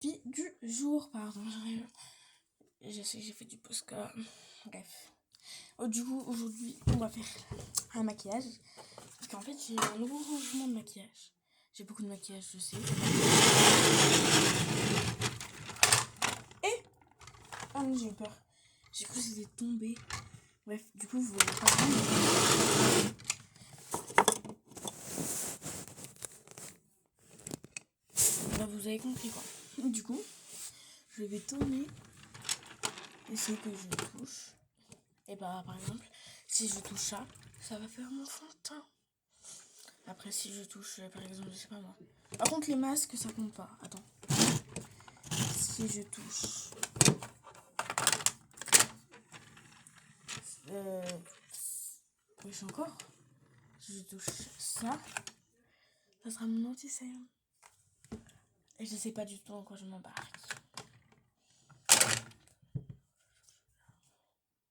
Vie du jour, pardon. Je sais que j'ai fait du Posca. Bref. Du coup, aujourd'hui, on va faire un maquillage. Parce qu'en fait, j'ai un nouveau rangement de maquillage. J'ai beaucoup de maquillage, je sais. Et oh non, j'ai eu peur. J'ai cru que c'était tombé. Bref, du coup, vous voyez pas vraiment. Là, vous avez compris quoi. Du coup, je vais tourner. Essayer que je touche. Et bah, par exemple, si je touche ça va faire mon fond de teint. Après, si je touche, par exemple, je sais pas moi. Par contre, les masques, ça compte pas. Attends. Si je touche. Oui, encore. Si je touche ça sera mon anti-sérum. Et je sais pas du tout en quoi je m'embarque.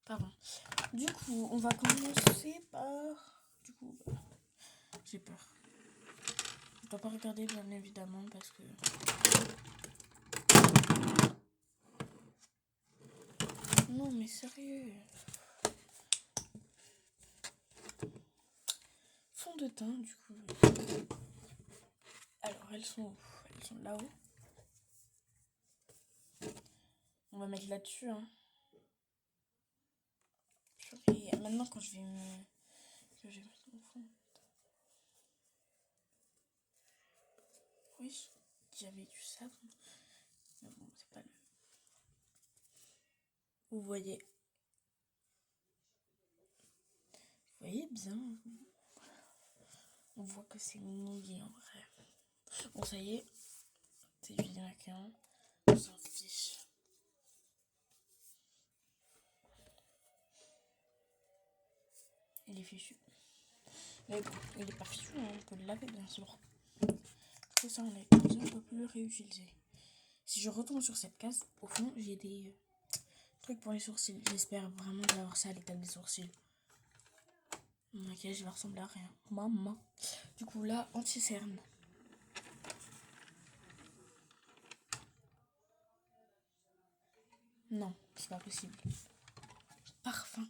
Pardon. Du coup, on va commencer par. Du coup, j'ai peur. Je dois pas regarder, bien évidemment, parce que. Non, mais sérieux. Fond de teint, du coup. Alors, elles sont là-haut. On va mettre là-dessus, hein. Et maintenant, quand je vais mettre mon fond. Oui, j'avais du savon. Mais bon, c'est pas le. Vous voyez. Vous voyez bien. On voit que c'est mouillé en vrai. Bon, ça y est. C'est du démaquillant. On s'en fiche. Il est fichu. Mais bon, il est pas fichu, hein, on peut le laver bien sûr. Tout ça, on ne peut plus le réutiliser. Si je retourne sur cette case, au fond, j'ai des trucs pour les sourcils. J'espère vraiment d'avoir ça à l'état des sourcils. Mon maquillage va ressembler à rien. Maman. Du coup, là, anti-cerne. Non, c'est pas possible. Parfum.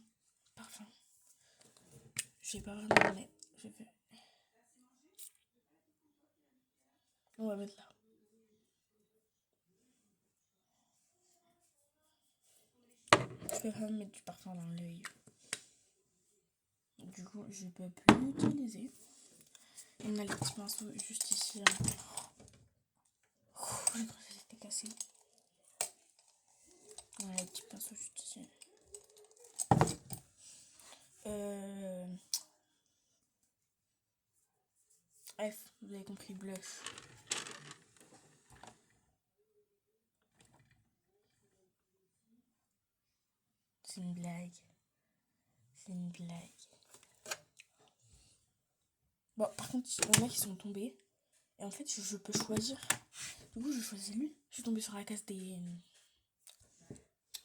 Je sais pas vraiment, mais je vais. On va mettre là. Je vais vraiment mettre du parfum dans l'œil. Du coup, je peux plus l'utiliser. On a les petits pinceaux juste ici. J'ai cru que c'était cassé. On a les petits pinceaux juste ici. Bref, vous avez compris, blush. C'est une blague. Bon, par contre, il y en a qui sont tombés. Et en fait, je peux choisir. Du coup, je choisis lui. Je suis tombée sur la case des.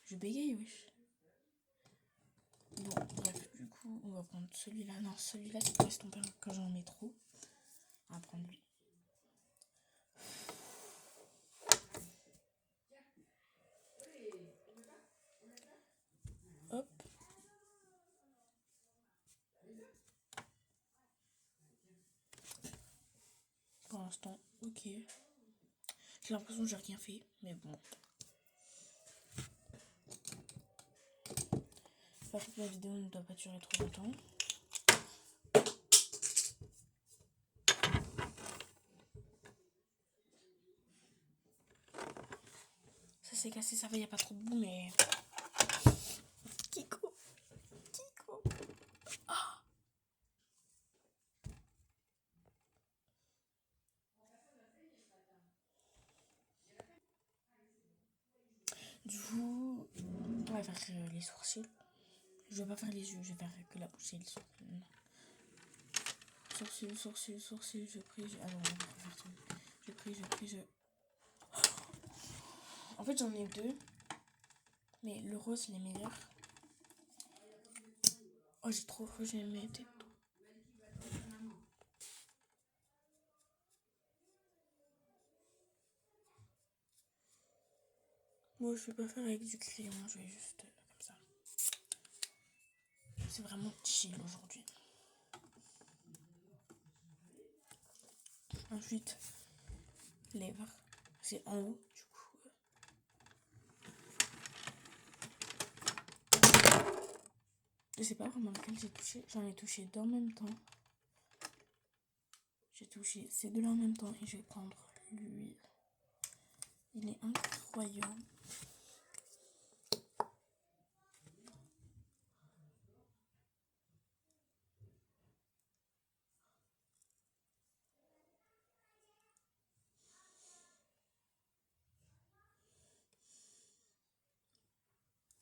Je bégaye, wesh. Bon, bref, du coup, on va prendre celui-là. Non, celui-là, c'est pour estomper quand j'en mets trop. On va prendre lui. Hop. Pour l'instant, ok. J'ai l'impression que j'ai rien fait, mais bon. Par contre, la vidéo ne doit pas durer trop longtemps. Ça s'est cassé, ça va, il n'y a pas trop de boue, mais. Kiko. Ah. Du coup, on va faire les sourcils. Je vais pas faire les yeux, je vais faire que la bouche et les sourcils. Non. Sourcils, je prie, je. Ah non, on va faire tout. Je prie. En fait, j'en ai deux. Mais le rose, il est meilleur. Oh, j'ai trop cru, je les mettais. Moi, je vais pas faire avec du crayon, je vais juste comme ça. C'est vraiment chill aujourd'hui. Ensuite, lèvres. C'est en haut, du coup. Je sais pas vraiment lequel j'ai touché. J'en ai touché deux en même temps. J'ai touché ces deux-là en même temps et je vais prendre l'huile. Il est incroyable.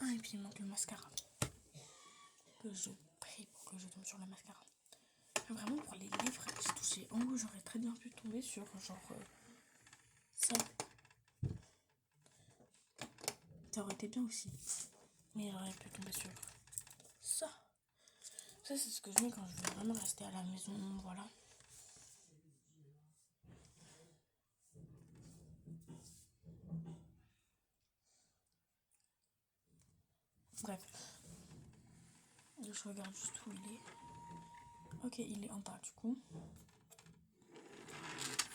Ah, et puis il manque le mascara. Que je prie pour que je tombe sur le mascara. Vraiment, pour les lèvres, j'ai touché en haut. J'aurais très bien pu tomber sur genre ça. Ça aurait été bien aussi. Mais j'aurais pu tomber sur ça. Ça, c'est ce que je mets quand je veux vraiment rester à la maison. Voilà. Bref. Je regarde juste où il est. Ok, il est en bas du coup.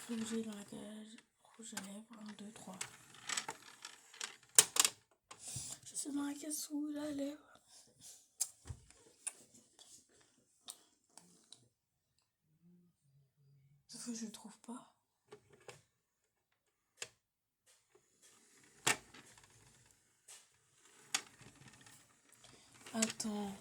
Rouge dans la cage. Rouge à lèvres. 1, 2, 3. Je suis dans la case rouge à lèvres. Sauf que je le trouve pas. Attends.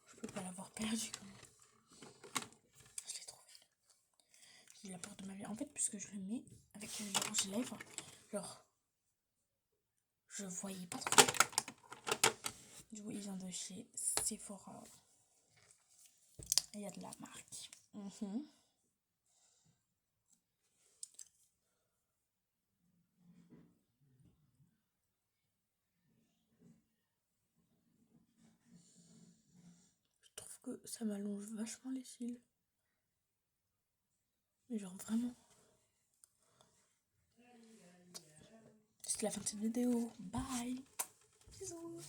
Je peux pas l'avoir perdu quand même. Je l'ai trouvé. J'ai la peur de ma vie. En fait, puisque je le mets avec les rouges lèvres, genre, je voyais pas trop. Du coup, il vient de chez Sephora. Il y a de la marque. Je trouve que ça m'allonge vachement les cils. Mais genre vraiment. C'est la fin de cette vidéo. Bye. Bisous.